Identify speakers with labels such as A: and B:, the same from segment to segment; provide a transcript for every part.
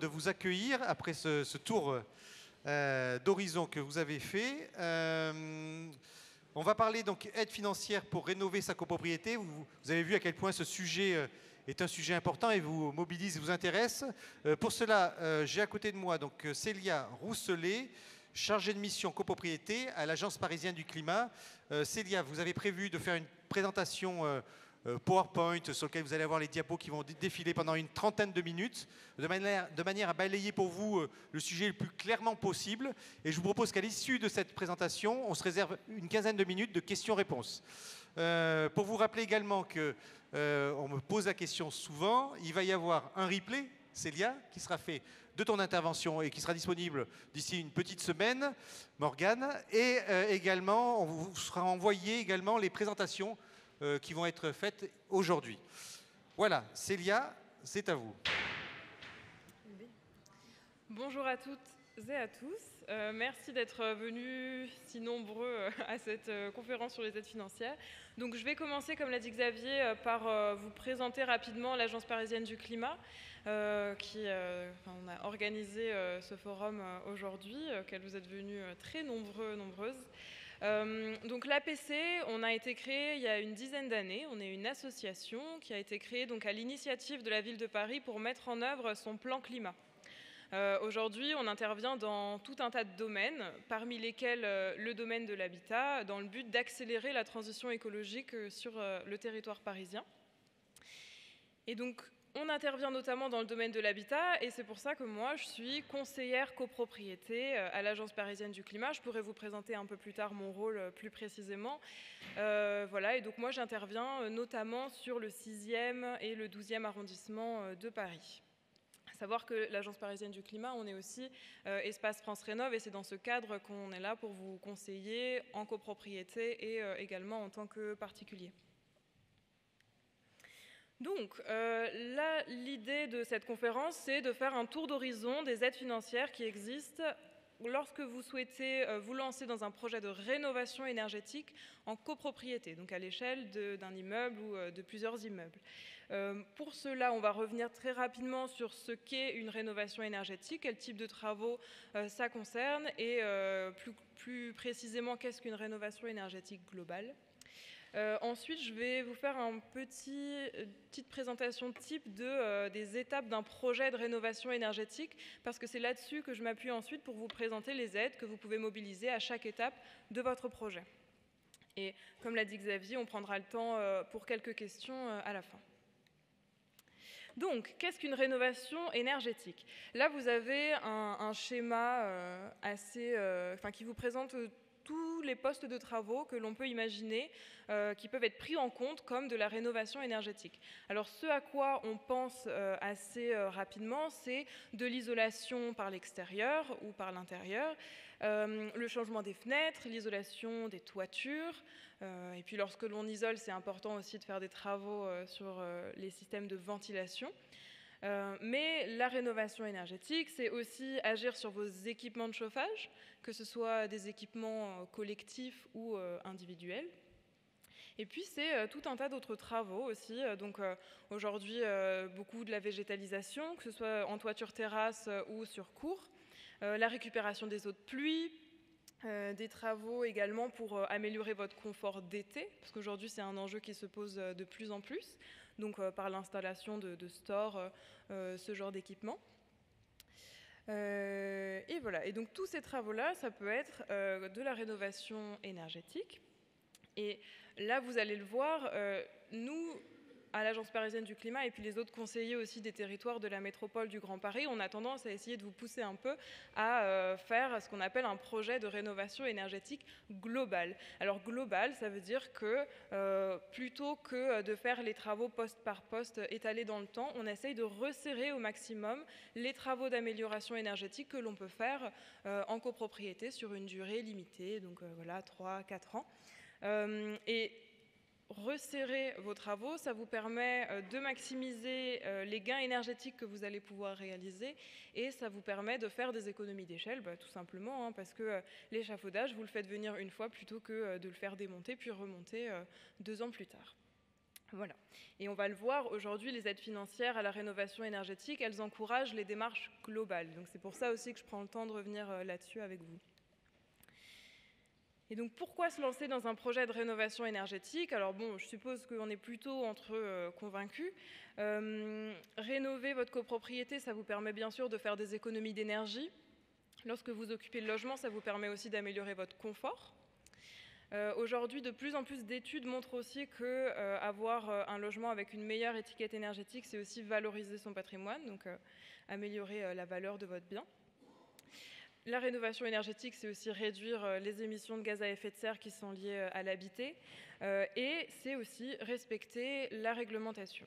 A: de vous accueillir après ce tour d'horizon que vous avez fait. On va parler donc aide financière pour rénover sa copropriété. Vous avez vu à quel point ce sujet est un sujet important et vous mobilise et vous intéresse. Pour cela, j'ai à côté de moi donc Célia Rousselet, chargée de mission copropriété à l'Agence parisienne du climat. Célia, vous avez prévu de faire une présentation PowerPoint sur lequel vous allez avoir les diapos qui vont défiler pendant une trentaine de minutes, de manière à balayer pour vous le sujet le plus clairement possible. Et je vous propose qu'à l'issue de cette présentation, on se réserve une quinzaine de minutes de questions-réponses. Pour vous rappeler également que on me pose la question souvent, il va y avoir un replay, Célia, qui sera fait de ton intervention et qui sera disponible d'ici une petite semaine, Morgane, et également, on vous sera envoyé également les présentations qui vont être faites aujourd'hui. Voilà, Célia, c'est à vous.
B: Bonjour à toutes et à tous. Merci d'être venus si nombreux à cette conférence sur les aides financières. Donc je vais commencer, comme l'a dit Xavier, par vous présenter rapidement l'Agence parisienne du climat, on a organisé ce forum aujourd'hui, auquel vous êtes venus très nombreuses. Donc l'APC, on a été créé il y a une dizaine d'années. On est une association qui a été créée donc à l'initiative de la ville de Paris pour mettre en œuvre son plan climat. Aujourd'hui, on intervient dans tout un tas de domaines, parmi lesquels le domaine de l'habitat, dans le but d'accélérer la transition écologique sur le territoire parisien. Et donc, on intervient notamment dans le domaine de l'habitat, et c'est pour ça que moi, je suis conseillère copropriété à l'Agence parisienne du climat. Je pourrais vous présenter un peu plus tard mon rôle plus précisément. Voilà, et donc moi, j'interviens notamment sur le 6e et le 12e arrondissement de Paris. À savoir que l'Agence parisienne du climat, on est aussi Espace France Rénov', et c'est dans ce cadre qu'on est là pour vous conseiller en copropriété et également en tant que particulier. Donc, l'idée de cette conférence, c'est de faire un tour d'horizon des aides financières qui existent lorsque vous souhaitez vous lancer dans un projet de rénovation énergétique en copropriété, donc à l'échelle d'un immeuble ou de plusieurs immeubles. Pour cela, on va revenir très rapidement sur ce qu'est une rénovation énergétique, quel type de travaux ça concerne, et plus précisément, qu'est-ce qu'une rénovation énergétique globale. Ensuite, je vais vous faire une petite présentation type des étapes d'un projet de rénovation énergétique, parce que c'est là-dessus que je m'appuie ensuite pour vous présenter les aides que vous pouvez mobiliser à chaque étape de votre projet. Et comme l'a dit Xavier, on prendra le temps pour quelques questions à la fin. Donc, qu'est-ce qu'une rénovation énergétique? Là, vous avez un schéma qui vous présente tous les postes de travaux que l'on peut imaginer qui peuvent être pris en compte comme de la rénovation énergétique. Alors ce à quoi on pense assez rapidement, c'est de l'isolation par l'extérieur ou par l'intérieur, le changement des fenêtres, l'isolation des toitures, et puis lorsque l'on isole, c'est important aussi de faire des travaux sur les systèmes de ventilation. Mais la rénovation énergétique, c'est aussi agir sur vos équipements de chauffage, que ce soit des équipements collectifs ou individuels. Et puis, c'est tout un tas d'autres travaux aussi. Donc, aujourd'hui, beaucoup de la végétalisation, que ce soit en toiture terrasse ou sur cour. La récupération des eaux de pluie. Des travaux également pour améliorer votre confort d'été, parce qu'aujourd'hui, c'est un enjeu qui se pose de plus en plus. Donc, par l'installation de stores, ce genre d'équipement. Et voilà. Et donc, tous ces travaux-là, ça peut être de la rénovation énergétique. Et là, vous allez le voir, nous, à l'Agence parisienne du climat, et puis les autres conseillers aussi des territoires de la métropole du Grand Paris, on a tendance à essayer de vous pousser un peu à faire ce qu'on appelle un projet de rénovation énergétique global. Alors global, ça veut dire que plutôt que de faire les travaux poste par poste étalés dans le temps, on essaye de resserrer au maximum les travaux d'amélioration énergétique que l'on peut faire en copropriété sur une durée limitée, donc voilà, 3-4 ans. Et resserrer vos travaux, ça vous permet de maximiser les gains énergétiques que vous allez pouvoir réaliser, et ça vous permet de faire des économies d'échelle, tout simplement, parce que l'échafaudage, vous le faites venir une fois plutôt que de le faire démonter puis remonter 2 ans plus tard. Voilà. Et on va le voir aujourd'hui, les aides financières à la rénovation énergétique, elles encouragent les démarches globales. Donc c'est pour ça aussi que je prends le temps de revenir là-dessus avec vous. Et donc pourquoi se lancer dans un projet de rénovation énergétique? Alors bon, je suppose qu'on est plutôt entre convaincus. Rénover votre copropriété, ça vous permet bien sûr de faire des économies d'énergie. Lorsque vous occupez le logement, ça vous permet aussi d'améliorer votre confort. Aujourd'hui, de plus en plus d'études montrent aussi que avoir un logement avec une meilleure étiquette énergétique, c'est aussi valoriser son patrimoine, donc améliorer la valeur de votre bien. La rénovation énergétique, c'est aussi réduire les émissions de gaz à effet de serre qui sont liées à l'habité, et c'est aussi respecter la réglementation.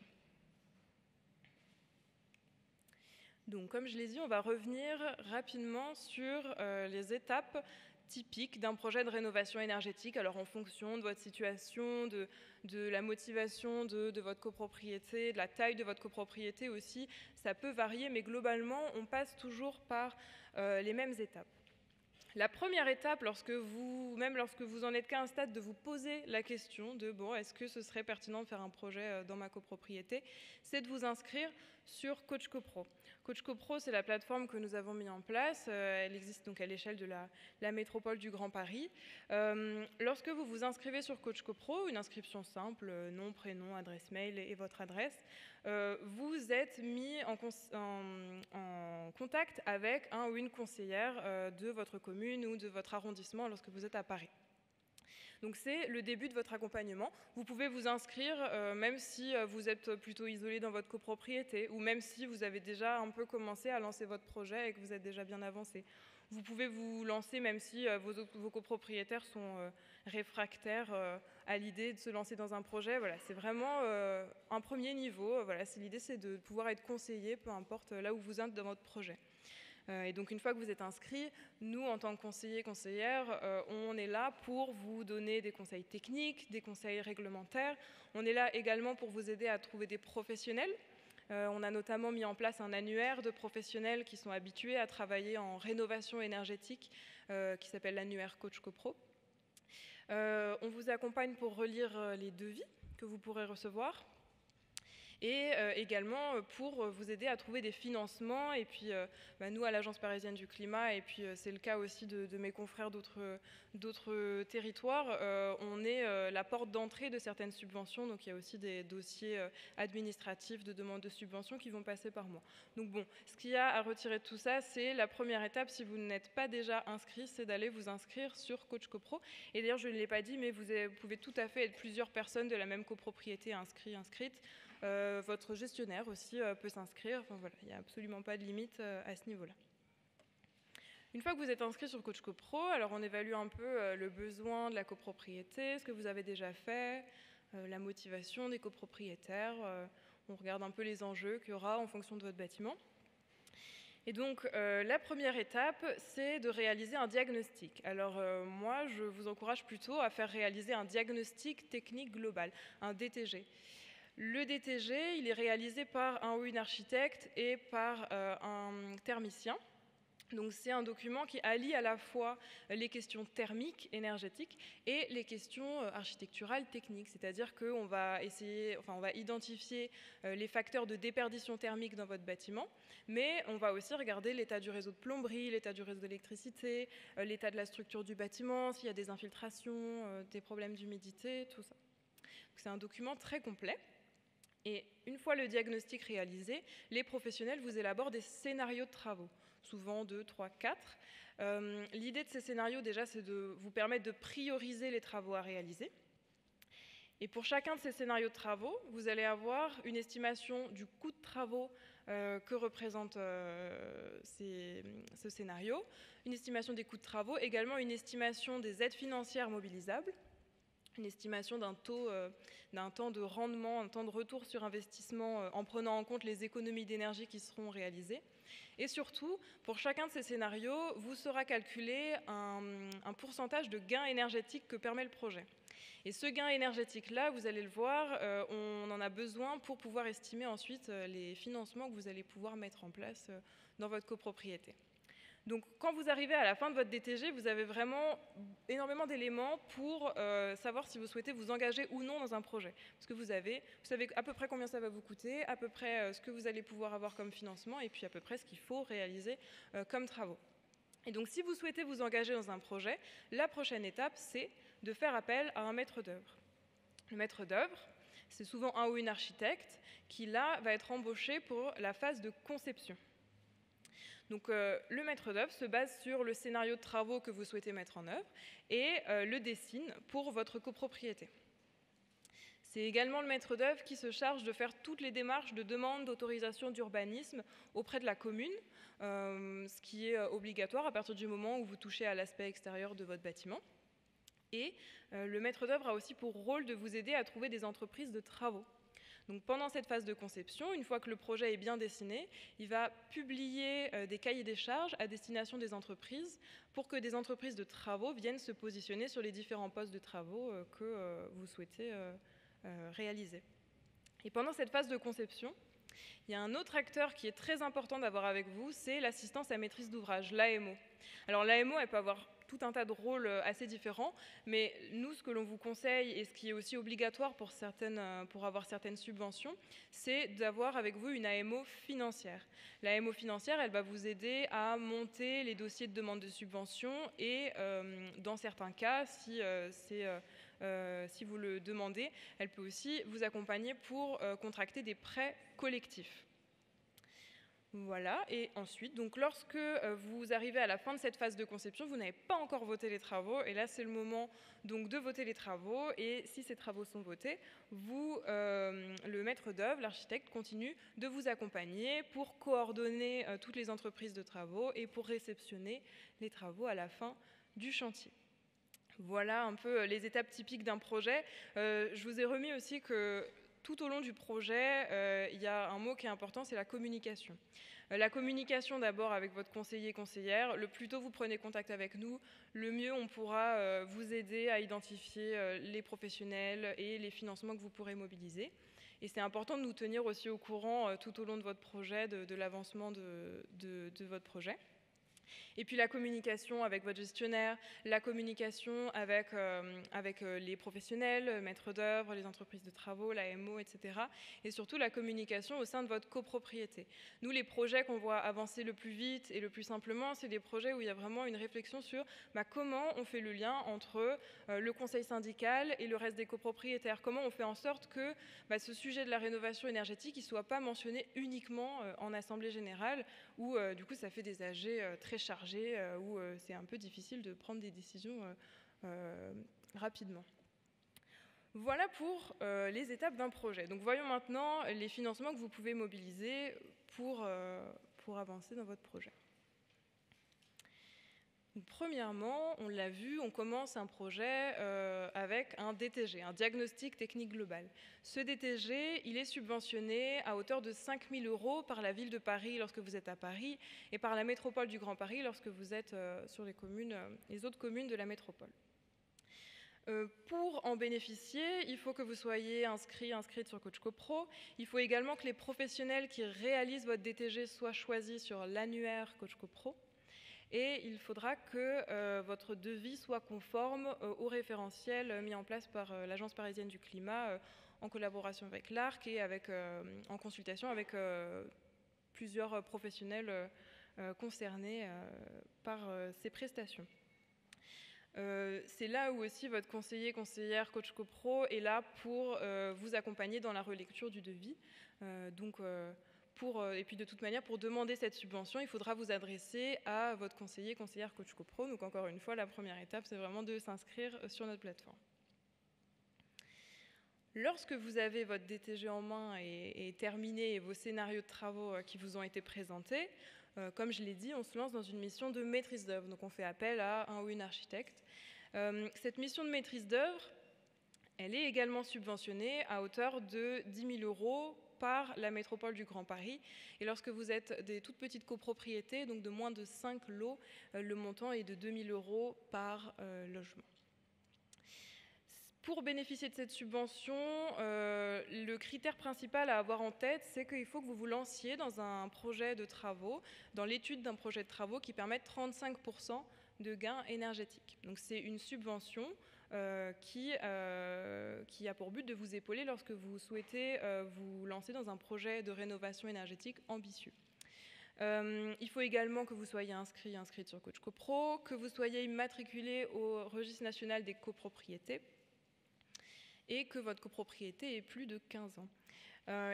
B: Donc, comme je l'ai dit, on va revenir rapidement sur les étapes typiques d'un projet de rénovation énergétique. Alors, en fonction de votre situation, de la motivation de votre copropriété, de la taille de votre copropriété aussi, ça peut varier, mais globalement, on passe toujours par les mêmes étapes. La première étape, même lorsque vous en êtes qu'à un stade de vous poser la question de bon, est-ce que ce serait pertinent de faire un projet dans ma copropriété, c'est de vous inscrire sur Coach CoPro. Coach CoPro, c'est la plateforme que nous avons mis en place. Elle existe donc à l'échelle de la métropole du Grand Paris. Lorsque vous vous inscrivez sur Coach CoPro, une inscription simple, nom, prénom, adresse mail et votre adresse, vous êtes mis en contact avec un ou une conseillère de votre commune ou de votre arrondissement lorsque vous êtes à Paris. Donc c'est le début de votre accompagnement. Vous pouvez vous inscrire même si vous êtes plutôt isolé dans votre copropriété ou même si vous avez déjà un peu commencé à lancer votre projet et que vous êtes déjà bien avancé. Vous pouvez vous lancer même si vos copropriétaires sont réfractaires à l'idée de se lancer dans un projet. Voilà, c'est vraiment un premier niveau. Voilà, l'idée, c'est de pouvoir être conseillé, peu importe là où vous êtes dans votre projet. Et donc une fois que vous êtes inscrit, nous en tant que conseillers, conseillères, on est là pour vous donner des conseils techniques, des conseils réglementaires. On est là également pour vous aider à trouver des professionnels. On a notamment mis en place un annuaire de professionnels qui sont habitués à travailler en rénovation énergétique, qui s'appelle l'annuaire Coach CoPro. On vous accompagne pour relire les devis que vous pourrez recevoir. Et également pour vous aider à trouver des financements. Et puis nous, à l'Agence parisienne du climat, et puis c'est le cas aussi de mes confrères d'autres territoires, on est la porte d'entrée de certaines subventions. Donc il y a aussi des dossiers administratifs de demande de subventions qui vont passer par moi. Donc bon, ce qu'il y a à retirer de tout ça, c'est la première étape, si vous n'êtes pas déjà inscrit, c'est d'aller vous inscrire sur Coach CoPro. Et d'ailleurs, je ne l'ai pas dit, mais vous pouvez tout à fait être plusieurs personnes de la même copropriété inscrites. Votre gestionnaire aussi peut s'inscrire. Enfin, voilà, il n'y a absolument pas de limite à ce niveau-là. Une fois que vous êtes inscrit sur Coach CoPro, alors on évalue un peu le besoin de la copropriété, ce que vous avez déjà fait, la motivation des copropriétaires. On regarde un peu les enjeux qu'il y aura en fonction de votre bâtiment. Et donc, la première étape, c'est de réaliser un diagnostic. Alors, moi, je vous encourage plutôt à faire réaliser un diagnostic technique global, un DTG. Le DTG, il est réalisé par un ou une architecte et par un thermicien. Donc c'est un document qui allie à la fois les questions thermiques, énergétiques, et les questions architecturales, techniques. C'est-à-dire qu'on va on va identifier les facteurs de déperdition thermique dans votre bâtiment, mais on va aussi regarder l'état du réseau de plomberie, l'état du réseau d'électricité, l'état de la structure du bâtiment, s'il y a des infiltrations, des problèmes d'humidité, tout ça. C'est un document très complet. Et une fois le diagnostic réalisé, les professionnels vous élaborent des scénarios de travaux, souvent 2, 3, 4. L'idée de ces scénarios, déjà, c'est de vous permettre de prioriser les travaux à réaliser. Et pour chacun de ces scénarios de travaux, vous allez avoir une estimation du coût de travaux que représente ce scénario, une estimation des coûts de travaux, également une estimation des aides financières mobilisables, une estimation d'un temps de rendement, un temps de retour sur investissement en prenant en compte les économies d'énergie qui seront réalisées. Et surtout, pour chacun de ces scénarios, vous sera calculé un pourcentage de gain énergétique que permet le projet. Et ce gain énergétique-là, vous allez le voir, on en a besoin pour pouvoir estimer ensuite les financements que vous allez pouvoir mettre en place dans votre copropriété. Donc quand vous arrivez à la fin de votre DTG, vous avez vraiment énormément d'éléments pour savoir si vous souhaitez vous engager ou non dans un projet. Parce que vous savez à peu près combien ça va vous coûter, à peu près ce que vous allez pouvoir avoir comme financement et puis à peu près ce qu'il faut réaliser comme travaux. Et donc si vous souhaitez vous engager dans un projet, la prochaine étape, c'est de faire appel à un maître d'œuvre. Le maître d'œuvre, c'est souvent un ou une architecte qui, là, va être embauché pour la phase de conception. Donc le maître d'œuvre se base sur le scénario de travaux que vous souhaitez mettre en œuvre et le dessine pour votre copropriété. C'est également le maître d'œuvre qui se charge de faire toutes les démarches de demande d'autorisation d'urbanisme auprès de la commune, ce qui est obligatoire à partir du moment où vous touchez à l'aspect extérieur de votre bâtiment. Et le maître d'œuvre a aussi pour rôle de vous aider à trouver des entreprises de travaux. Donc pendant cette phase de conception, une fois que le projet est bien dessiné, il va publier des cahiers des charges à destination des entreprises pour que des entreprises de travaux viennent se positionner sur les différents postes de travaux que vous souhaitez réaliser. Et pendant cette phase de conception, il y a un autre acteur qui est très important d'avoir avec vous, c'est l'assistance à maîtrise d'ouvrage, l'AMO. Alors l'AMO, elle peut avoir tout un tas de rôles assez différents, mais nous, ce que l'on vous conseille, et ce qui est aussi obligatoire pour avoir certaines subventions, c'est d'avoir avec vous une AMO financière. L'AMO financière, elle va vous aider à monter les dossiers de demande de subvention et, dans certains cas, si vous le demandez, elle peut aussi vous accompagner pour contracter des prêts collectifs. Voilà, et ensuite, donc lorsque vous arrivez à la fin de cette phase de conception, vous n'avez pas encore voté les travaux, et là c'est le moment donc de voter les travaux, et si ces travaux sont votés, le maître d'œuvre, l'architecte, continue de vous accompagner pour coordonner toutes les entreprises de travaux et pour réceptionner les travaux à la fin du chantier. Voilà un peu les étapes typiques d'un projet. Je vous ai remis aussi que tout au long du projet, il y a un mot qui est important, c'est la communication. La communication d'abord avec votre conseiller, conseillère. Le plus tôt vous prenez contact avec nous, le mieux on pourra vous aider à identifier les professionnels et les financements que vous pourrez mobiliser. Et c'est important de nous tenir aussi au courant tout au long de votre projet, de l'avancement de votre projet. Et puis la communication avec votre gestionnaire, la communication avec les professionnels, maîtres d'œuvre, les entreprises de travaux, l'AMO, etc. Et surtout la communication au sein de votre copropriété. Nous, les projets qu'on voit avancer le plus vite et le plus simplement, c'est des projets où il y a vraiment une réflexion sur comment on fait le lien entre le conseil syndical et le reste des copropriétaires. Comment on fait en sorte que ce sujet de la rénovation énergétique ne soit pas mentionné uniquement en assemblée générale, où du coup ça fait des AG très chargé, où c'est un peu difficile de prendre des décisions rapidement. Voilà pour les étapes d'un projet. Donc voyons maintenant les financements que vous pouvez mobiliser pour avancer dans votre projet. Donc, premièrement, on l'a vu, on commence un projet avec un DTG, un diagnostic technique global. Ce DTG, il est subventionné à hauteur de 5 000 € par la ville de Paris lorsque vous êtes à Paris et par la métropole du Grand Paris lorsque vous êtes sur les autres communes de la métropole. Pour en bénéficier, il faut que vous soyez inscrite sur Coach CoPro. Il faut également que les professionnels qui réalisent votre DTG soient choisis sur l'annuaire Coach CoPro. Et il faudra que votre devis soit conforme au référentiel mis en place par l'Agence parisienne du climat en collaboration avec l'ARC et en consultation avec plusieurs professionnels concernés par ces prestations. C'est là où aussi votre conseiller, conseillère, coach copro est là pour vous accompagner dans la relecture du devis. Et puis de toute manière, pour demander cette subvention, il faudra vous adresser à votre conseiller, conseillère, coach copro. Donc encore une fois, la première étape, c'est vraiment de s'inscrire sur notre plateforme. Lorsque vous avez votre DTG en main et terminé et vos scénarios de travaux qui vous ont été présentés, comme je l'ai dit, on se lance dans une mission de maîtrise d'œuvre. Donc on fait appel à un ou une architecte. Cette mission de maîtrise d'œuvre, elle est également subventionnée à hauteur de 10 000 € par la métropole du Grand Paris. Et lorsque vous êtes des toutes petites copropriétés, donc de moins de 5 lots, le montant est de 2 000 € par logement. Pour bénéficier de cette subvention, le critère principal à avoir en tête, c'est qu'il faut que vous vous lanciez dans un projet de travaux, dans l'étude d'un projet de travaux qui permette 35% de gains énergétiques. Donc c'est une subvention qui a pour but de vous épauler lorsque vous souhaitez vous lancer dans un projet de rénovation énergétique ambitieux. Il faut également que vous soyez inscrite sur Coach CoPro, que vous soyez immatriculé au registre national des copropriétés et que votre copropriété ait plus de 15 ans.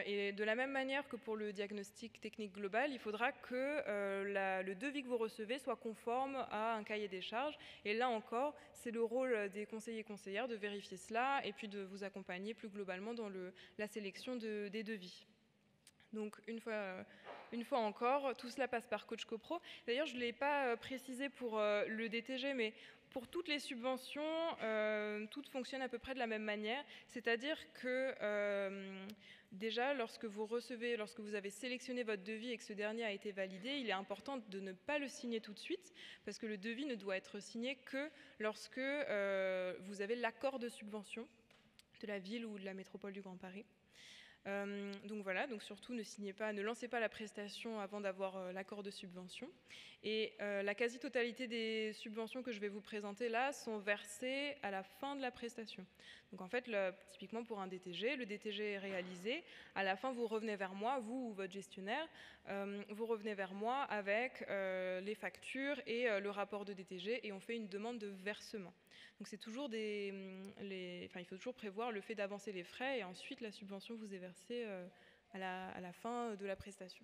B: Et de la même manière que pour le diagnostic technique global, il faudra que le devis que vous recevez soit conforme à un cahier des charges. Et là encore, c'est le rôle des conseillers et conseillères de vérifier cela et puis de vous accompagner plus globalement dans la sélection des devis. Donc une fois encore, tout cela passe par Coach CoPro. D'ailleurs, je ne l'ai pas précisé pour le DTG, mais pour toutes les subventions, toutes fonctionnent à peu près de la même manière. C'est-à-dire que déjà, lorsque vous avez sélectionné votre devis et que ce dernier a été validé, il est important de ne pas le signer tout de suite, parce que le devis ne doit être signé que lorsque vous avez l'accord de subvention de la ville ou de la métropole du Grand Paris. Donc voilà, donc surtout ne lancez pas la prestation avant d'avoir l'accord de subvention. Et la quasi-totalité des subventions que je vais vous présenter là sont versées à la fin de la prestation. Donc en fait, typiquement pour un DTG, le DTG est réalisé. À la fin, vous revenez vers moi, vous ou votre gestionnaire, vous revenez vers moi avec les factures et le rapport de DTG et on fait une demande de versement. Donc c'est toujours il faut toujours prévoir le fait d'avancer les frais et ensuite la subvention vous est versée à la fin de la prestation.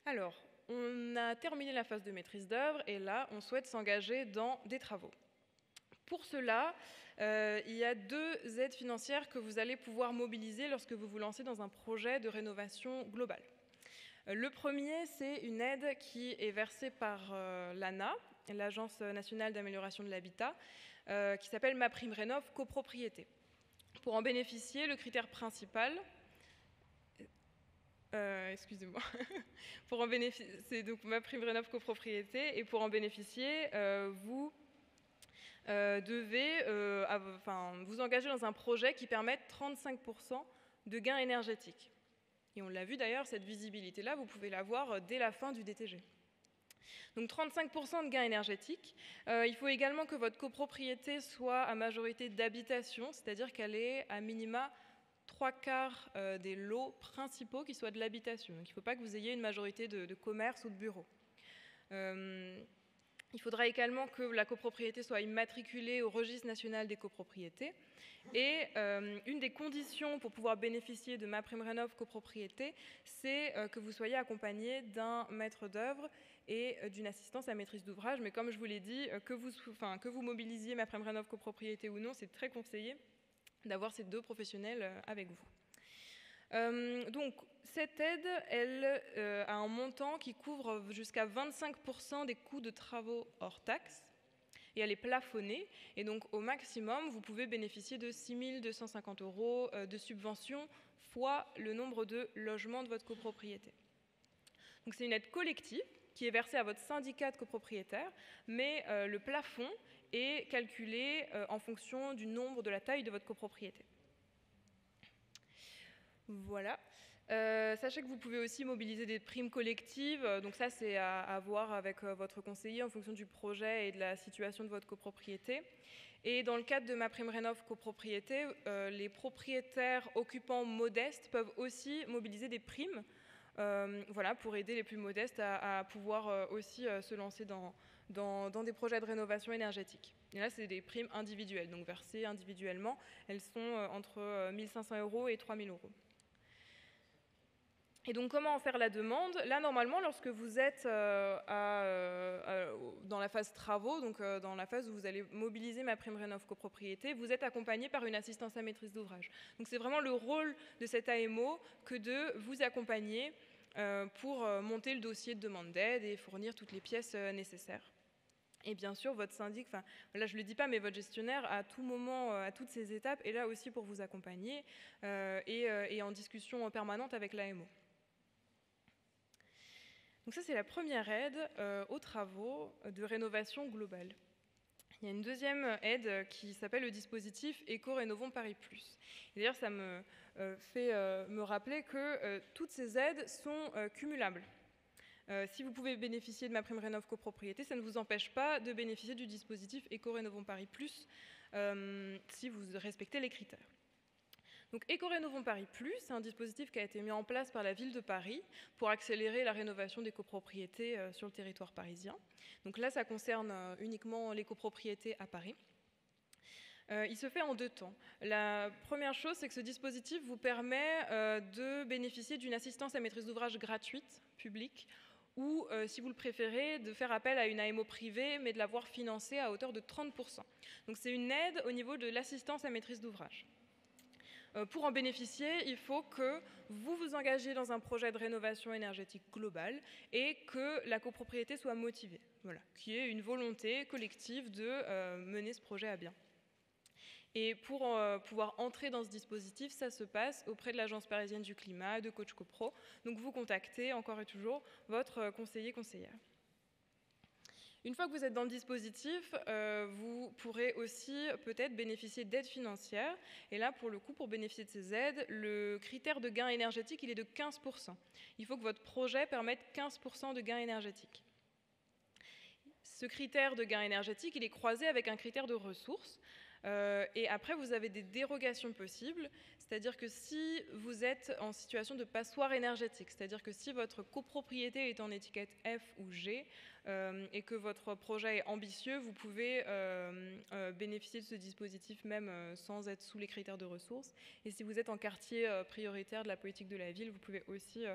B: Alors, on a terminé la phase de maîtrise d'œuvre et là, on souhaite s'engager dans des travaux. Pour cela, il y a 2 aides financières que vous allez pouvoir mobiliser lorsque vous vous lancez dans un projet de rénovation globale. Le premier, c'est une aide qui est versée par l'ANA, l'Agence nationale d'amélioration de l'habitat, qui s'appelle MaPrimeRénov' copropriété. Pour en bénéficier, le critère principal, excusez-moi, pour en bénéficier, c'est donc MaPrimeRénov' copropriété, et pour en bénéficier, vous devez vous engager dans un projet qui permette 35% de gains énergétiques. Et on l'a vu d'ailleurs, cette visibilité-là, vous pouvez l'avoir dès la fin du DTG. Donc 35% de gains énergétiques. Il faut également que votre copropriété soit à majorité d'habitation, c'est-à-dire qu'elle ait à minima 3/4 des lots principaux qui soient de l'habitation. Donc il ne faut pas que vous ayez une majorité de commerce ou de bureaux. Il faudra également que la copropriété soit immatriculée au registre national des copropriétés. Et une des conditions pour pouvoir bénéficier de MaPrimeRénov' copropriété, c'est que vous soyez accompagné d'un maître d'œuvre et d'une assistance à maîtrise d'ouvrage. Mais comme je vous l'ai dit, que vous mobilisiez MaPrimeRénov' copropriété ou non, c'est très conseillé d'avoir ces 2 professionnels avec vous. Donc cette aide, elle a un montant qui couvre jusqu'à 25% des coûts de travaux hors taxes. Et elle est plafonnée, et donc au maximum, vous pouvez bénéficier de 6 250 € de subvention fois le nombre de logements de votre copropriété. Donc c'est une aide collective qui est versée à votre syndicat de copropriétaires, mais le plafond est calculé en fonction du nombre de la taille de votre copropriété. Voilà. Sachez que vous pouvez aussi mobiliser des primes collectives, donc ça c'est à voir avec votre conseiller en fonction du projet et de la situation de votre copropriété. Et dans le cadre de MaPrimeRénov' copropriété, les propriétaires occupants modestes peuvent aussi mobiliser des primes pour aider les plus modestes à pouvoir aussi se lancer dans des projets de rénovation énergétique. Et là c'est des primes individuelles, donc versées individuellement, elles sont entre 1 500 € et 3 000 €. Et donc, comment en faire la demande? Là, normalement, lorsque vous êtes dans la phase travaux, donc dans la phase où vous allez mobiliser MaPrimeRénov' copropriété, vous êtes accompagné par une assistance à maîtrise d'ouvrage. Donc, c'est vraiment le rôle de cet AMO que de vous accompagner pour monter le dossier de demande d'aide et fournir toutes les pièces nécessaires. Et bien sûr, votre syndic, là je ne le dis pas, mais votre gestionnaire, à tout moment, à toutes ces étapes, est là aussi pour vous accompagner et en discussion permanente avec l'AMO. Donc ça, c'est la première aide aux travaux de rénovation globale. Il y a une deuxième aide qui s'appelle le dispositif Éco-Rénovons Paris+. D'ailleurs, ça me fait me rappeler que toutes ces aides sont cumulables. Si vous pouvez bénéficier de MaPrimeRénov' copropriété, ça ne vous empêche pas de bénéficier du dispositif Éco-Rénovons Paris+, si vous respectez les critères. Donc Éco-Rénovons Paris+, c'est un dispositif qui a été mis en place par la ville de Paris pour accélérer la rénovation des copropriétés sur le territoire parisien. Donc là, ça concerne uniquement les copropriétés à Paris. Il se fait en 2 temps. La première chose, c'est que ce dispositif vous permet de bénéficier d'une assistance à maîtrise d'ouvrage gratuite, publique, ou, si vous le préférez, de faire appel à une AMO privée, mais de l'avoir financée à hauteur de 30%. Donc c'est une aide au niveau de l'assistance à maîtrise d'ouvrage. Pour en bénéficier, il faut que vous vous engagiez dans un projet de rénovation énergétique globale et que la copropriété soit motivée, voilà, qu'il y ait une volonté collective de mener ce projet à bien. Et pour pouvoir entrer dans ce dispositif, ça se passe auprès de l'Agence parisienne du climat, de Coach Copro. Donc vous contactez encore et toujours votre conseiller-conseillère. Une fois que vous êtes dans le dispositif, vous pourrez aussi peut-être bénéficier d'aides financières. Et là, pour le coup, pour bénéficier de ces aides, le critère de gain énergétique, il est de 15%. Il faut que votre projet permette 15% de gain énergétique. Ce critère de gain énergétique, il est croisé avec un critère de ressources. Et après, vous avez des dérogations possibles, c'est-à-dire que si vous êtes en situation de passoire énergétique, c'est-à-dire que si votre copropriété est en étiquette F ou G et que votre projet est ambitieux, vous pouvez bénéficier de ce dispositif même sans être sous les critères de ressources. Et si vous êtes en quartier prioritaire de la politique de la ville, vous pouvez aussi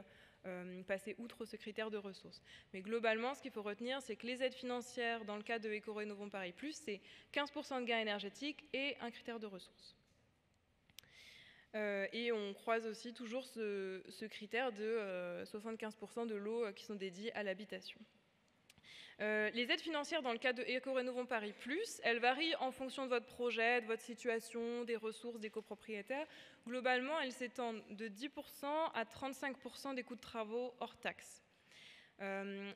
B: passer outre ce critère de ressources. Mais globalement, ce qu'il faut retenir, c'est que les aides financières, dans le cas de Éco-Rénovons Paris+, c'est 15% de gain énergétique et un critère de ressources. Et on croise aussi toujours ce critère de 75% de lots qui sont dédiés à l'habitation. Les aides financières dans le cadre de Éco-Rénovons Paris+, elles varient en fonction de votre projet, de votre situation, des ressources des copropriétaires. Globalement, elles s'étendent de 10% à 35% des coûts de travaux hors taxes.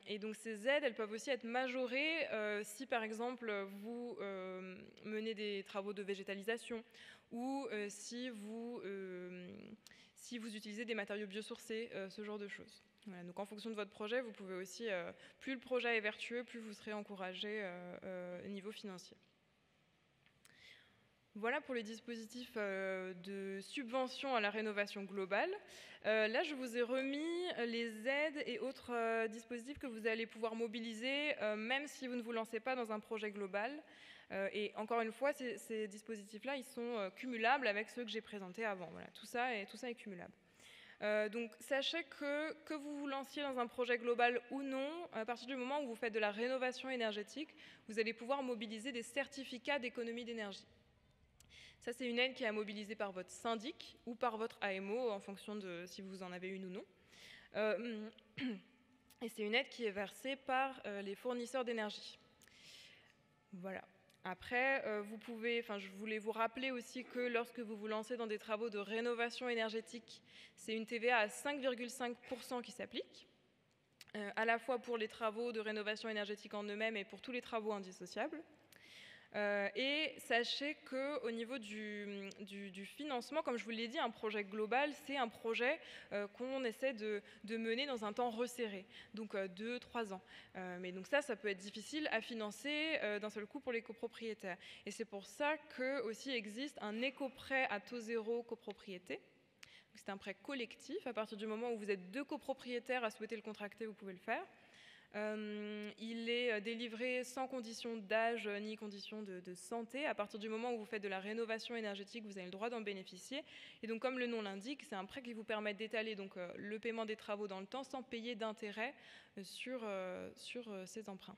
B: Et donc ces aides, elles peuvent aussi être majorées si par exemple vous menez des travaux de végétalisation ou si vous utilisez des matériaux biosourcés, ce genre de choses. Voilà, donc en fonction de votre projet, vous pouvez aussi, plus le projet est vertueux, plus vous serez encouragé au niveau financier. Voilà pour les dispositifs de subvention à la rénovation globale. Là, je vous ai remis les aides et autres dispositifs que vous allez pouvoir mobiliser, même si vous ne vous lancez pas dans un projet global. Et encore une fois, ces dispositifs-là, ils sont cumulables avec ceux que j'ai présentés avant. Voilà, tout ça est cumulable. Donc sachez que vous vous lanciez dans un projet global ou non, à partir du moment où vous faites de la rénovation énergétique, vous allez pouvoir mobiliser des certificats d'économie d'énergie. Ça, c'est une aide qui est à mobiliser par votre syndic ou par votre AMO, en fonction de si vous en avez une ou non. Et c'est une aide qui est versée par les fournisseurs d'énergie. Voilà. Après, je voulais vous rappeler aussi que lorsque vous vous lancez dans des travaux de rénovation énergétique, c'est une TVA à 5,5% qui s'applique, à la fois pour les travaux de rénovation énergétique en eux-mêmes et pour tous les travaux indissociables. Et sachez qu'au niveau du financement, comme je vous l'ai dit, un projet global, c'est un projet qu'on essaie de mener dans un temps resserré, donc 2-3 ans. Mais donc ça peut être difficile à financer d'un seul coup pour les copropriétaires. Et c'est pour ça qu'aussi existe un éco-prêt à taux zéro copropriété. C'est un prêt collectif. À partir du moment où vous êtes 2 copropriétaires à souhaiter le contracter, vous pouvez le faire. Il est délivré sans condition d'âge ni condition de santé. À partir du moment où vous faites de la rénovation énergétique, vous avez le droit d'en bénéficier. Et donc, comme le nom l'indique, c'est un prêt qui vous permet d'étaler le paiement des travaux dans le temps sans payer d'intérêt sur ces emprunts.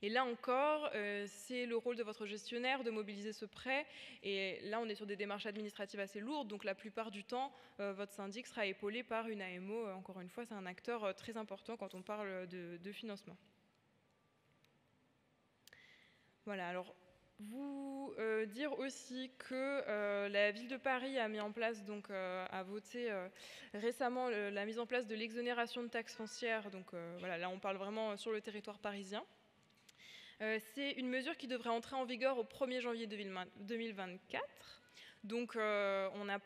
B: Et là encore, c'est le rôle de votre gestionnaire de mobiliser ce prêt. Et là, on est sur des démarches administratives assez lourdes. Donc la plupart du temps, votre syndic sera épaulé par une AMO. Encore une fois, c'est un acteur très important quand on parle de financement. Voilà, alors vous dire aussi que la ville de Paris a mis en place, a voté récemment la mise en place de l'exonération de taxes foncières. Donc voilà, là on parle vraiment sur le territoire parisien. C'est une mesure qui devrait entrer en vigueur au 1er janvier 2024. Donc on ne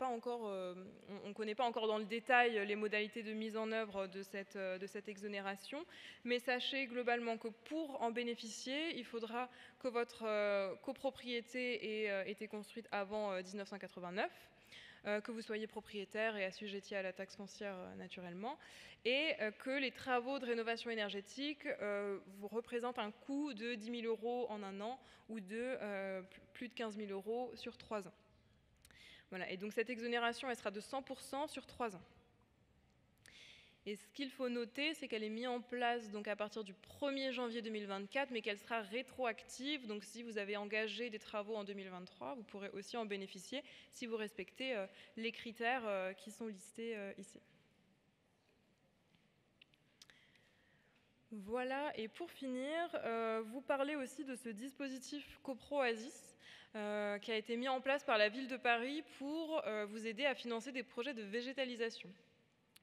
B: connaît pas encore dans le détail les modalités de mise en œuvre de cette exonération, mais sachez globalement que pour en bénéficier, il faudra que votre copropriété ait été construite avant 1989, que vous soyez propriétaire et assujetti à la taxe foncière naturellement, et que les travaux de rénovation énergétique vous représentent un coût de 10 000 € en un an ou de plus de 15 000 € sur 3 ans. Voilà, et donc cette exonération, elle sera de 100% sur 3 ans. Et ce qu'il faut noter, c'est qu'elle est mise en place donc à partir du 1er janvier 2024, mais qu'elle sera rétroactive. Donc si vous avez engagé des travaux en 2023, vous pourrez aussi en bénéficier si vous respectez les critères qui sont listés ici. Voilà, et pour finir, vous parlez aussi de ce dispositif CoproOasis qui a été mis en place par la ville de Paris pour vous aider à financer des projets de végétalisation.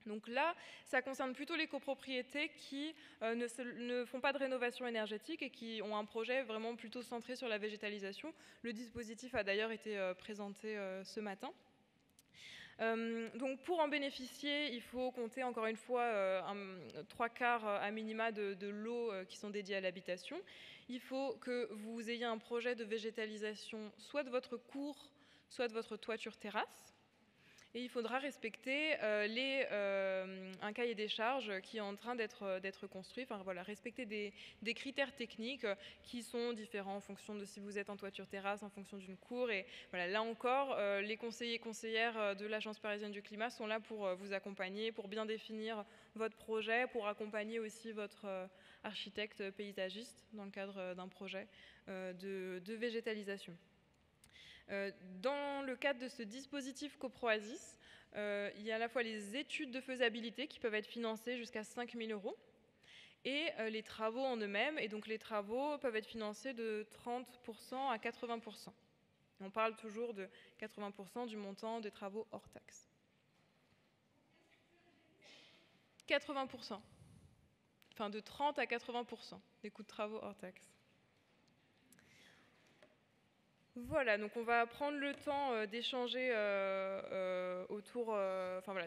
B: Donc là, ça concerne plutôt les copropriétés qui ne font pas de rénovation énergétique et qui ont un projet vraiment plutôt centré sur la végétalisation. Le dispositif a d'ailleurs été présenté ce matin. Donc pour en bénéficier, il faut compter encore une fois 3/4 à minima de lots qui sont dédiés à l'habitation. Il faut que vous ayez un projet de végétalisation soit de votre cour, soit de votre toiture terrasse. Et il faudra respecter un cahier des charges qui est en train d'être construit. Enfin, voilà, respecter des critères techniques qui sont différents en fonction de si vous êtes en toiture terrasse, en fonction d'une cour. Et voilà, là encore, les conseillers et conseillères de l'Agence parisienne du climat sont là pour vous accompagner, pour bien définir votre projet, pour accompagner aussi votre architecte paysagiste dans le cadre d'un projet de végétalisation. Dans le cadre de ce dispositif CoproOasis, il y a à la fois les études de faisabilité qui peuvent être financées jusqu'à 5 000 € et les travaux en eux-mêmes. Et donc les travaux peuvent être financés de 30% à 80%. On parle toujours de 80% du montant des travaux hors taxe. 80%. Enfin de 30 à 80% des coûts de travaux hors taxe. Voilà, donc on va prendre le temps d'échanger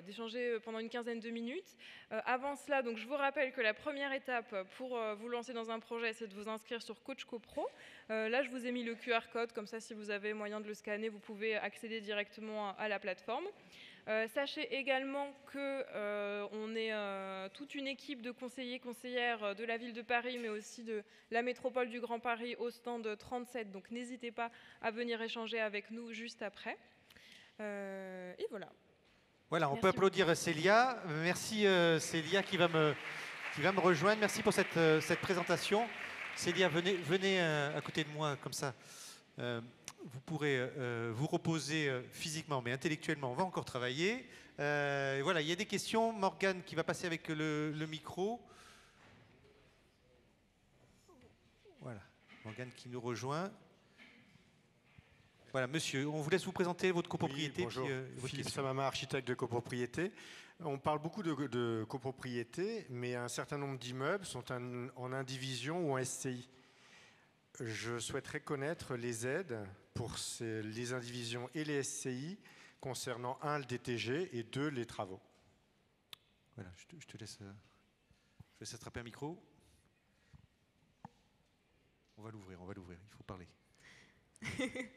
B: d'échanger pendant une quinzaine de minutes. Avant cela, donc je vous rappelle que la première étape pour vous lancer dans un projet, c'est de vous inscrire sur Coach CoPro. Là, je vous ai mis le QR code, comme ça, si vous avez moyen de le scanner, vous pouvez accéder directement à la plateforme. Sachez également qu'on est toute une équipe de conseillers et conseillères de la ville de Paris, mais aussi de la métropole du Grand Paris au stand 37. Donc n'hésitez pas à venir échanger avec nous juste après. Et voilà.
A: Voilà, on peut applaudir Célia. Merci Célia qui va me rejoindre. Merci pour cette présentation. Célia, venez à côté de moi, comme ça. Vous pourrez vous reposer physiquement, mais intellectuellement, on va encore travailler. Voilà, il y a des questions. Morgane qui va passer avec le micro. Voilà, Morgane qui nous rejoint. Voilà, monsieur, on vous laisse vous présenter votre copropriété.
C: Oui, bonjour, Philippe Samama, architecte de copropriété. On parle beaucoup de copropriété, mais un certain nombre d'immeubles sont en indivision ou en SCI. Je souhaiterais connaître les aides pour les indivisions et les SCI concernant 1, le DTG et 2, les travaux.
A: Voilà, je te laisse attraper un micro. On va l'ouvrir, il faut parler.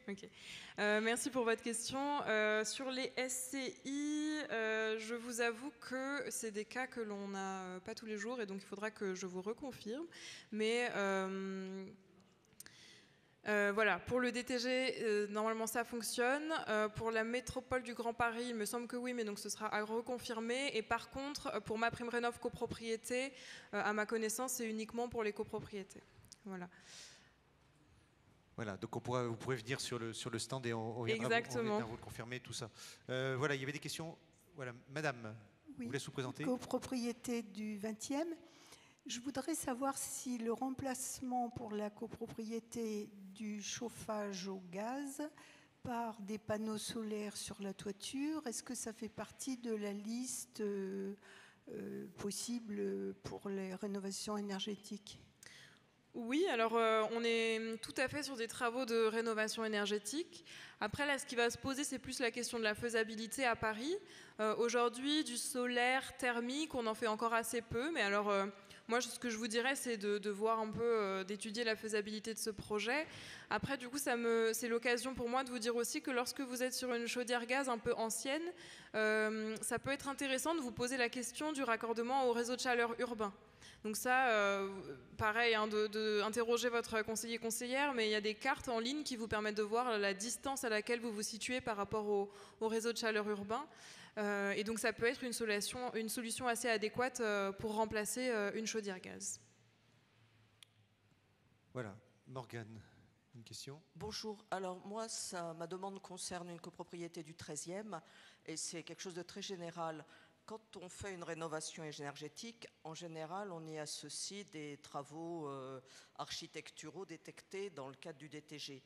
B: Okay. Merci pour votre question. Sur les SCI, je vous avoue que c'est des cas que l'on n'a pas tous les jours et donc il faudra que je vous reconfirme. Mais voilà, pour le DTG, normalement ça fonctionne. Pour la métropole du Grand Paris, il me semble que oui, mais donc ce sera à reconfirmer. Et par contre, pour MaPrimeRénov' copropriété, à ma connaissance, c'est uniquement pour les copropriétés. Voilà.
A: Voilà, donc vous pourrez venir sur le stand et on viendra vous confirmer tout ça. Voilà, il y avait des questions. Voilà, madame, oui, vous laisse vous présenter.
D: Copropriété du 20e. Je voudrais savoir si le remplacement pour la copropriété du chauffage au gaz par des panneaux solaires sur la toiture, est-ce que ça fait partie de la liste possible pour les rénovations énergétiques ?
B: Oui, alors on est tout à fait sur des travaux de rénovation énergétique. Après, là, ce qui va se poser, c'est plus la question de la faisabilité à Paris. Aujourd'hui, du solaire thermique, on en fait encore assez peu. Mais alors, moi, ce que je vous dirais, c'est de voir un peu, d'étudier la faisabilité de ce projet. Après, du coup, c'est l'occasion pour moi de vous dire aussi que lorsque vous êtes sur une chaudière gaz un peu ancienne, ça peut être intéressant de vous poser la question du raccordement au réseau de chaleur urbain. Donc ça, pareil, hein, interroger votre conseiller-conseillère, mais il y a des cartes en ligne qui vous permettent de voir la distance à laquelle vous vous situez par rapport au réseau de chaleur urbain. Et donc ça peut être une solution assez adéquate pour remplacer une chaudière gaz.
A: Voilà. Morgane, une question?
E: Bonjour. Alors moi, ma demande concerne une copropriété du 13e et c'est quelque chose de très général. Quand on fait une rénovation énergétique, en général, on y associe des travaux architecturaux détectés dans le cadre du DTG.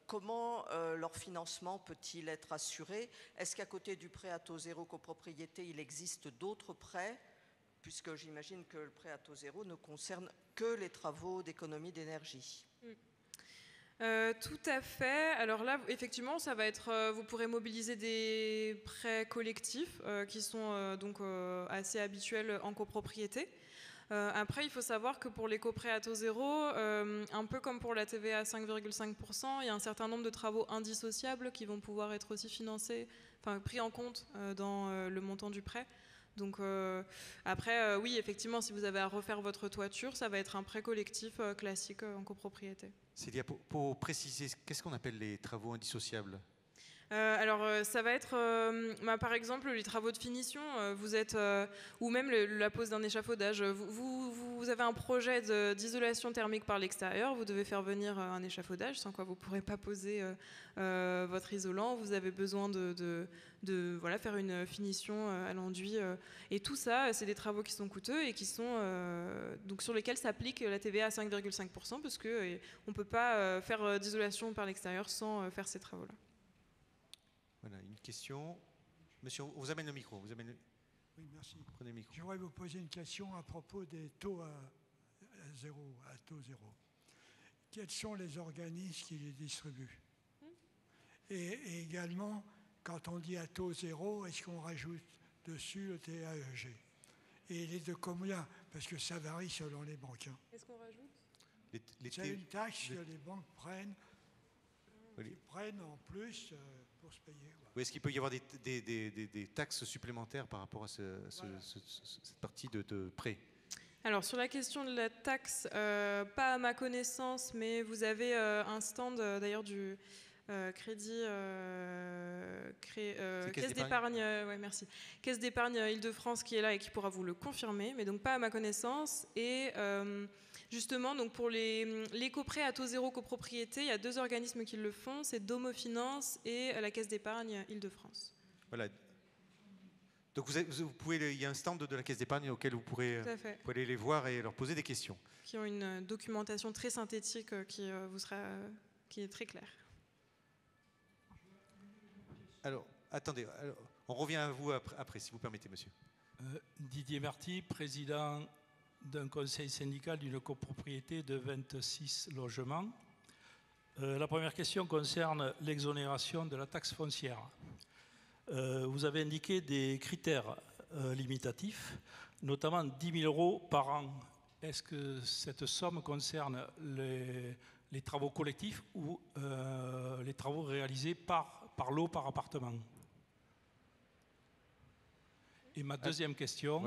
E: Comment leur financement peut-il être assuré? Est-ce qu'à côté du prêt à taux zéro copropriété, il existe d'autres prêts? Puisque j'imagine que le prêt à taux zéro ne concerne que les travaux d'économie d'énergie.
B: Tout à fait. Alors là, effectivement, ça va être, vous pourrez mobiliser des prêts collectifs qui sont donc assez habituels en copropriété. Après, il faut savoir que pour les coprêts à taux zéro, un peu comme pour la TVA à 5,5%, il y a un certain nombre de travaux indissociables qui vont pouvoir être aussi financés, enfin pris en compte dans le montant du prêt. Donc après, oui, effectivement, si vous avez à refaire votre toiture, ça va être un prêt collectif classique en copropriété.
A: Célia, pour préciser, qu'est-ce qu'on appelle les travaux indissociables?
B: Alors ça va être par exemple les travaux de finition, vous êtes ou même la pose d'un échafaudage. Vous avez un projet d'isolation thermique par l'extérieur, vous devez faire venir un échafaudage, sans quoi vous ne pourrez pas poser votre isolant. Vous avez besoin de voilà, faire une finition à l'enduit. Et tout ça, c'est des travaux qui sont coûteux et qui sont donc sur lesquels s'applique la TVA à 5,5%, parce qu'on ne peut pas faire d'isolation par l'extérieur sans faire ces travaux-là.
A: Voilà, une question. Monsieur, on vous amène le micro.
F: Oui, merci.
A: Prenez le micro.
F: Je voudrais vous poser une question à propos des taux à taux zéro. Quels sont les organismes qui les distribuent? Et également, quand on dit à taux zéro, est-ce qu'on rajoute dessus le TAEG? Et il est de combien? Parce que ça varie selon les banques.
B: Est-ce qu'on rajoute?
F: C'est une taxe que les banques prennent, qui prennent en plus pour se payer.
A: Oui, est-ce qu'il peut y avoir des taxes supplémentaires par rapport à cette partie de prêt?
B: Alors sur la question de la taxe, pas à ma connaissance, mais vous avez un stand d'ailleurs du crédit Caisse d'épargne, ouais, merci. Caisse d'épargne Île-de-France qui est là et qui pourra vous le confirmer, mais donc pas à ma connaissance. Et justement, donc pour les coprêts à taux zéro copropriété, il y a deux organismes qui le font, c'est Domo Finance et la Caisse d'épargne Île-de-France.
A: Voilà. Donc vous pouvez, il y a un stand de la Caisse d'épargne auquel vous pourrez aller les voir et leur poser des questions.
B: Qui ont une documentation très synthétique qui est très claire.
A: Alors, attendez, on revient à vous après, si vous permettez, monsieur.
G: Didier Marty, président d'un conseil syndical d'une copropriété de 26 logements. La première question concerne l'exonération de la taxe foncière. Vous avez indiqué des critères limitatifs, notamment 10 000 € par an. Est-ce que cette somme concerne les travaux collectifs ou les travaux réalisés par lot, par appartement? Et ma deuxième question,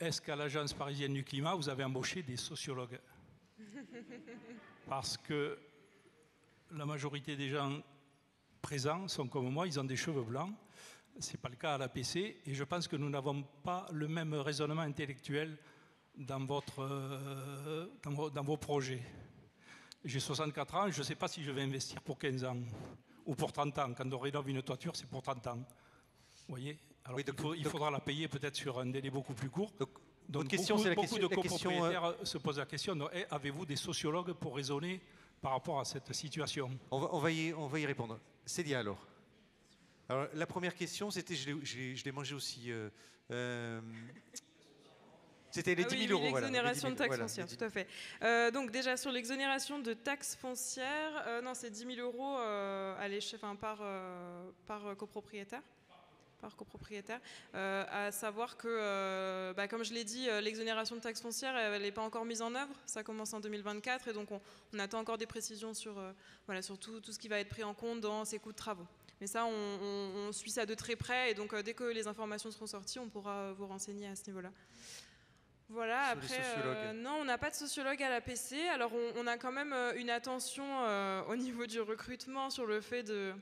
G: est-ce qu'à l'Agence parisienne du climat, vous avez embauché des sociologues? Parce que la majorité des gens présents sont comme moi, ils ont des cheveux blancs. Ce n'est pas le cas à l'APC. Et je pense que nous n'avons pas le même raisonnement intellectuel dans vos projets. J'ai 64 ans, je ne sais pas si je vais investir pour 15 ans ou pour 30 ans. Quand on rénove une toiture, c'est pour 30 ans. Vous voyez? Alors oui, il faudra la payer peut-être sur un délai beaucoup plus court. Donc beaucoup de copropriétaires se posent la question, avez-vous des sociologues pour raisonner par rapport à cette situation?
A: On va y répondre. Célia, alors. La première question, c'était, je l'ai mangé aussi. C'était les 10 000 euros.
B: L'exonération de taxes
A: voilà,
B: foncières, tout à fait. Donc déjà sur l'exonération de taxes foncières, non, c'est 10 000 euros à l'échelle, par copropriétaire. À savoir que, comme je l'ai dit, l'exonération de taxes foncières, elle n'est pas encore mise en œuvre. Ça commence en 2024 et donc on attend encore des précisions sur, sur tout ce qui va être pris en compte dans ces coûts de travaux. Mais ça, on suit ça de très près et donc dès que les informations seront sorties, on pourra vous renseigner à ce niveau-là. Voilà, après, non, on n'a pas de sociologue à l'APC. Alors on a quand même une attention au niveau du recrutement sur le fait de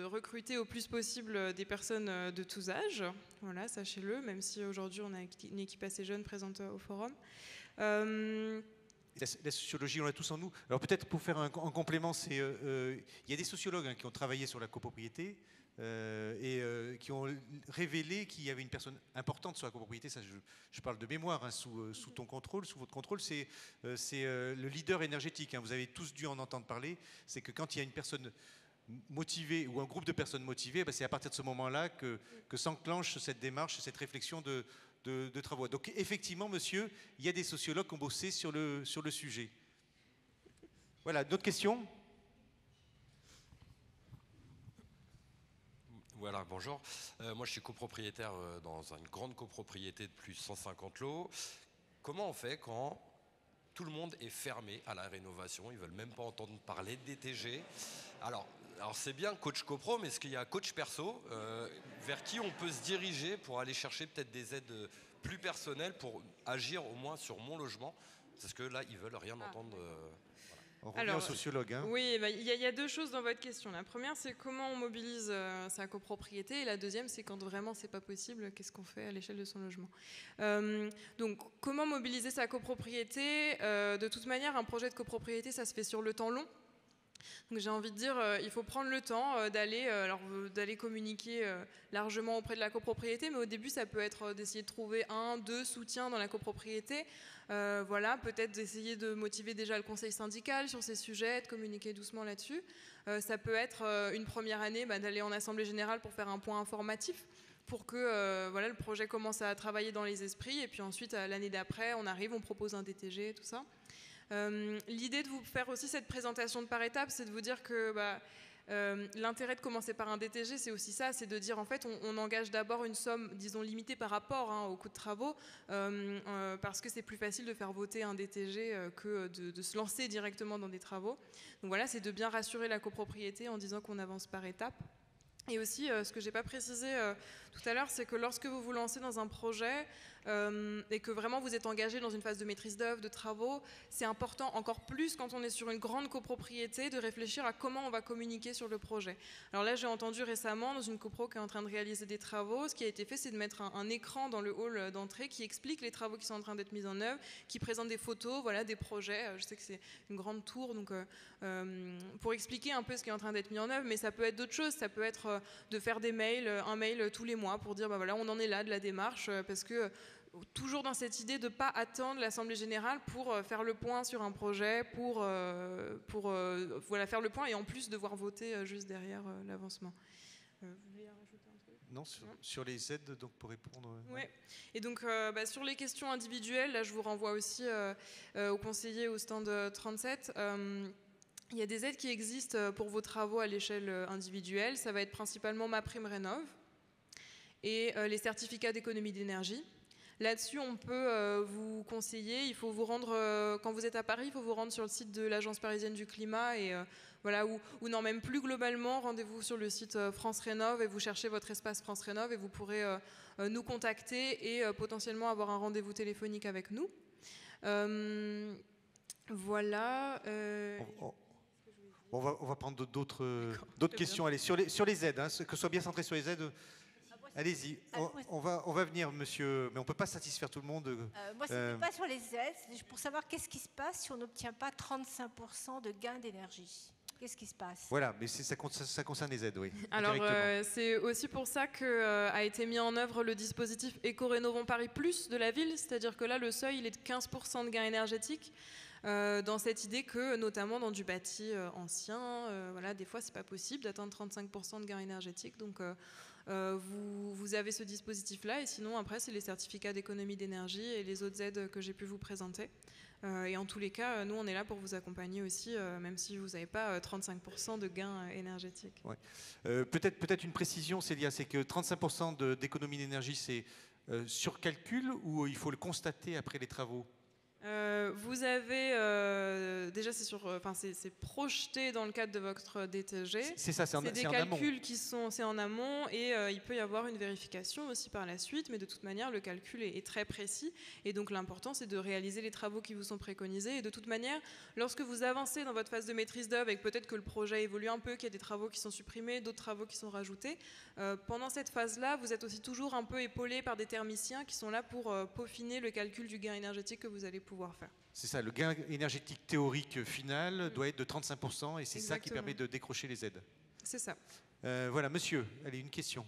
B: recruter au plus possible des personnes de tous âges. Voilà, sachez-le, même si aujourd'hui on a une équipe assez jeune présente au forum.
A: La sociologie, on l'a tous en nous. Alors peut-être pour faire un complément, il y a des sociologues qui ont travaillé sur la copropriété et qui ont révélé qu'il y avait une personne importante sur la copropriété. Ça, je parle de mémoire, sous ton contrôle, sous votre contrôle. C'est le leader énergétique. Vous avez tous dû en entendre parler. C'est que quand il y a une personne motivée ou un groupe de personnes motivées, c'est à partir de ce moment-là que s'enclenche cette démarche, cette réflexion de travaux. Donc effectivement, monsieur, il y a des sociologues qui ont bossé sur le sujet. Voilà, d'autres questions ?
H: Voilà, bonjour. Moi, je suis copropriétaire dans une grande copropriété de plus de 150 lots. Comment on fait quand tout le monde est fermé à la rénovation? Ils ne veulent même pas entendre parler de DTG. Alors c'est bien coach copro, mais est-ce qu'il y a un coach perso vers qui on peut se diriger pour aller chercher peut-être des aides plus personnelles pour agir au moins sur mon logement? Parce que là, ils ne veulent rien entendre.
A: On revient au sociologue.
B: Oui, il y a deux choses dans votre question. La première, c'est comment on mobilise sa copropriété. Et la deuxième, c'est quand vraiment c'est pas possible, qu'est-ce qu'on fait à l'échelle de son logement. Donc, comment mobiliser sa copropriété? De toute manière, un projet de copropriété, ça se fait sur le temps long. Donc j'ai envie de dire, il faut prendre le temps d'aller communiquer largement auprès de la copropriété, mais au début ça peut être d'essayer de trouver 1-2 soutiens dans la copropriété, peut-être d'essayer de motiver déjà le conseil syndical sur ces sujets, de communiquer doucement là-dessus. Ça peut être une première année d'aller en assemblée générale pour faire un point informatif, pour que le projet commence à travailler dans les esprits, et puis ensuite l'année d'après on propose un DTG, tout ça. L'idée de vous faire aussi cette présentation de par étapes, c'est de vous dire que l'intérêt de commencer par un DTG, c'est aussi ça, c'est de dire en fait on engage d'abord une somme, disons limitée par rapport au coût de travaux, parce que c'est plus facile de faire voter un DTG que de se lancer directement dans des travaux. Donc voilà, c'est de bien rassurer la copropriété en disant qu'on avance par étapes. Et aussi, ce que je n'ai pas précisé tout à l'heure, c'est que lorsque vous vous lancez dans un projet et que vraiment vous êtes engagé dans une phase de maîtrise d'œuvre, de travaux, c'est important encore plus quand on est sur une grande copropriété de réfléchir à comment on va communiquer sur le projet. Alors là, j'ai entendu récemment dans une copro qui est en train de réaliser des travaux, ce qui a été fait, c'est de mettre un écran dans le hall d'entrée qui explique les travaux qui sont en train d'être mis en œuvre, qui présente des photos, des projets. Je sais que c'est une grande tour, donc pour expliquer un peu ce qui est en train d'être mis en œuvre, mais ça peut être d'autres choses, ça peut être de faire des mails, un mail tous les mois pour dire on en est là de la démarche, parce que toujours dans cette idée de ne pas attendre l'Assemblée Générale pour faire le point sur un projet, pour faire le point et en plus devoir voter juste derrière l'avancement. Vous voulez rajouter un truc ?
A: Non, sur les aides, donc pour répondre...
B: Ouais. Et donc sur les questions individuelles, là je vous renvoie aussi au conseiller au stand 37. Il y a des aides qui existent pour vos travaux à l'échelle individuelle. Ça va être principalement MaPrimeRénov' et les certificats d'économie d'énergie. Là-dessus, on peut vous conseiller, il faut vous rendre, quand vous êtes à Paris, il faut vous rendre sur le site de l'Agence parisienne du climat, et ou non, même plus globalement, rendez-vous sur le site France Rénov' et vous cherchez votre espace France Rénov' et vous pourrez nous contacter et potentiellement avoir un rendez-vous téléphonique avec nous. Voilà.
A: On va prendre d'autres questions. Allez, sur les aides, que ce soit bien centré sur les aides. Allez-y, on va venir, monsieur, mais on ne peut pas satisfaire tout le monde.
I: Moi, ce n'est pas sur les aides, c'est pour savoir qu'est-ce qui se passe si on n'obtient pas 35% de gain d'énergie. Qu'est-ce qui se passe?
A: Voilà, mais ça concerne les aides, oui.
B: Alors, c'est aussi pour ça qu'a été mis en œuvre le dispositif Éco-Rénovons Paris Plus de la ville, c'est-à-dire que là, le seuil, il est de 15% de gain énergétique. Dans cette idée que, notamment dans du bâti ancien, des fois, c'est pas possible d'atteindre 35% de gain énergétique. Donc, vous avez ce dispositif-là, et sinon après c'est les certificats d'économie d'énergie et les autres aides que j'ai pu vous présenter. Et en tous les cas, nous on est là pour vous accompagner aussi, même si vous n'avez pas 35% de gains énergétiques.
A: Ouais. Peut-être une précision, Célia, c'est que 35% d'économie d'énergie, c'est sur calcul ou il faut le constater après les travaux?
B: Vous avez déjà c'est projeté dans le cadre de votre DTG.
A: C'est ça, c'est
B: des calculs qui sont en amont et il peut y avoir une vérification aussi par la suite, mais de toute manière le calcul est très précis et donc l'important c'est de réaliser les travaux qui vous sont préconisés et de toute manière lorsque vous avancez dans votre phase de maîtrise d'œuvre et que peut-être que le projet évolue un peu, qu'il y a des travaux qui sont supprimés, d'autres travaux qui sont rajoutés, pendant cette phase-là vous êtes aussi toujours un peu épaulé par des thermiciens qui sont là pour peaufiner le calcul du gain énergétique que vous allez pouvoir faire.
A: C'est ça, le gain énergétique théorique final doit être de 35% et c'est ça qui permet de décrocher les aides.
B: C'est ça.
A: Voilà, monsieur, allez, une question.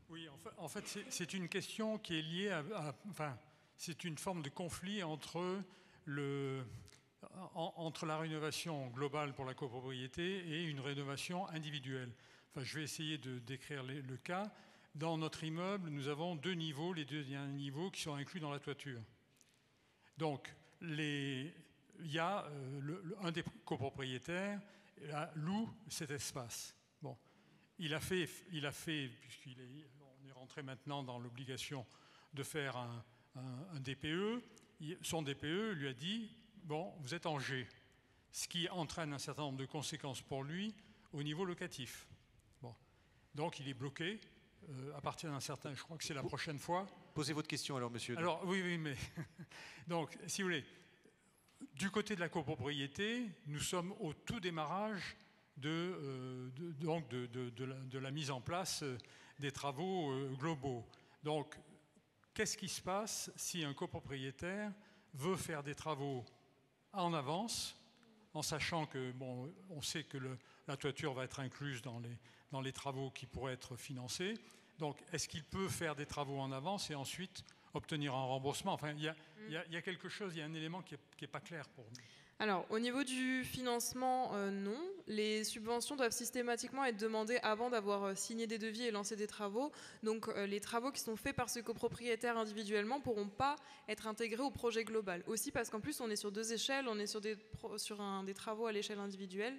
F: Oui, en fait c'est une question qui est liée enfin, c'est une forme de conflit entre la rénovation globale pour la copropriété et une rénovation individuelle. Enfin, je vais essayer de décrire le cas. Dans notre immeuble, nous avons deux niveaux, les deux derniers niveaux qui sont inclus dans la toiture. Donc, il y a un des copropriétaires loue cet espace. Bon, il a fait puisqu'on est rentré maintenant dans l'obligation de faire un DPE. Son DPE lui a dit bon, vous êtes en G, ce qui entraîne un certain nombre de conséquences pour lui au niveau locatif. Bon, donc il est bloqué. À partir d'un certain, je crois que c'est la prochaine fois.
A: Posez votre question alors, monsieur.
F: Alors, oui, mais donc, si vous voulez, du côté de la copropriété, nous sommes au tout démarrage de la mise en place des travaux globaux. Donc, qu'est-ce qui se passe si un copropriétaire veut faire des travaux en avance, en sachant que, bon, on sait que la toiture va être incluse dans les travaux qui pourraient être financés. Donc, est-ce qu'il peut faire des travaux en avance et ensuite obtenir un remboursement? Enfin, il y a quelque chose, il y a un élément qui n'est pas clair pour nous.
B: Alors, au niveau du financement, non. Les subventions doivent systématiquement être demandées avant d'avoir signé des devis et lancé des travaux. Donc, les travaux qui sont faits par ce copropriétaire individuellement ne pourront pas être intégrés au projet global. Aussi parce qu'en plus, on est sur deux échelles. On est sur des travaux à l'échelle individuelle.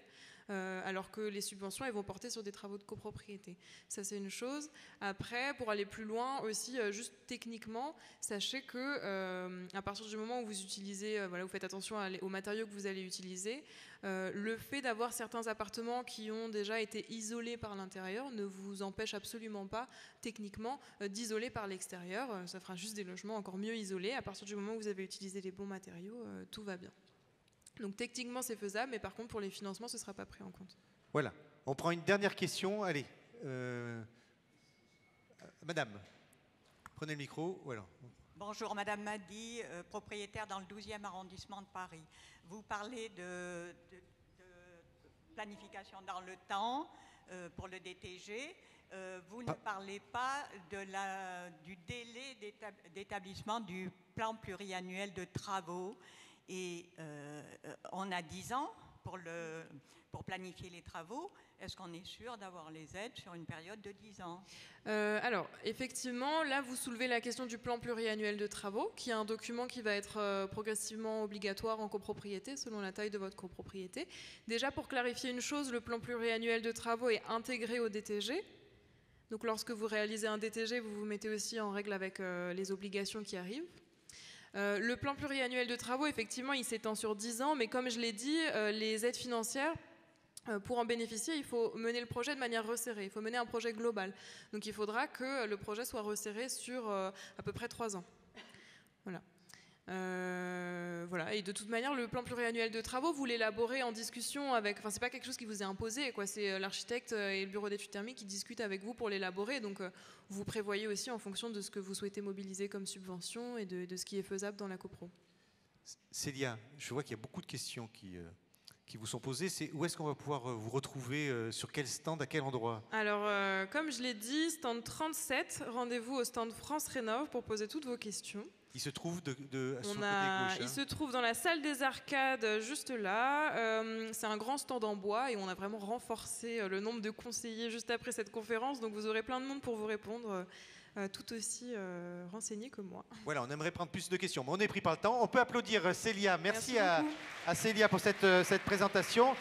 B: Alors que les subventions, elles vont porter sur des travaux de copropriété. Ça, c'est une chose. Après, pour aller plus loin aussi, juste techniquement, sachez que à partir du moment où vous utilisez, vous faites attention aux matériaux que vous allez utiliser, le fait d'avoir certains appartements qui ont déjà été isolés par l'intérieur ne vous empêche absolument pas, techniquement, d'isoler par l'extérieur. Ça fera juste des logements encore mieux isolés. À partir du moment où vous avez utilisé les bons matériaux, tout va bien. Donc techniquement c'est faisable, mais par contre pour les financements ce ne sera pas pris en compte.
A: Voilà, on prend une dernière question. Allez, madame, prenez le micro. Voilà.
J: Bonjour, madame Madi, propriétaire dans le 12e arrondissement de Paris. Vous parlez de planification dans le temps pour le DTG. Vous ne parlez pas du délai d'établissement du plan pluriannuel de travaux. Et on a 10 ans pour planifier les travaux. Est-ce qu'on est sûr d'avoir les aides sur une période de 10 ans?
B: Alors, effectivement, là, vous soulevez la question du plan pluriannuel de travaux, qui est un document qui va être progressivement obligatoire en copropriété, selon la taille de votre copropriété. Déjà, pour clarifier une chose, le plan pluriannuel de travaux est intégré au DTG. Donc, lorsque vous réalisez un DTG, vous vous mettez aussi en règle avec les obligations qui arrivent. Le plan pluriannuel de travaux, effectivement, il s'étend sur 10 ans, mais comme je l'ai dit, les aides financières, pour en bénéficier, il faut mener le projet de manière resserrée. Il faut mener un projet global. Donc il faudra que le projet soit resserré sur à peu près 3 ans. Voilà. Voilà. Et de toute manière, le plan pluriannuel de travaux, vous l'élaborez en discussion avec... Enfin, c'est pas quelque chose qui vous est imposé, quoi. C'est l'architecte et le bureau d'études thermiques qui discutent avec vous pour l'élaborer. Donc vous prévoyez aussi en fonction de ce que vous souhaitez mobiliser comme subvention et de ce qui est faisable dans la copro.
A: Célia, je vois qu'il y a beaucoup de questions qui vous sont posées. C'est où est-ce qu'on va pouvoir vous retrouver, sur quel stand, à quel endroit?
B: Alors, comme je l'ai dit, stand 37, rendez-vous au stand France Rénov pour poser toutes vos questions.
A: Il se trouve sur le côté gauche.
B: Il se trouve dans la salle des arcades, juste là. C'est un grand stand en bois et on a vraiment renforcé le nombre de conseillers juste après cette conférence. Donc vous aurez plein de monde pour vous répondre, tout aussi renseignés que moi.
A: Voilà, on aimerait prendre plus de questions, mais on est pris par le temps. On peut applaudir Célia. Merci
B: beaucoup.
A: à Célia pour cette présentation.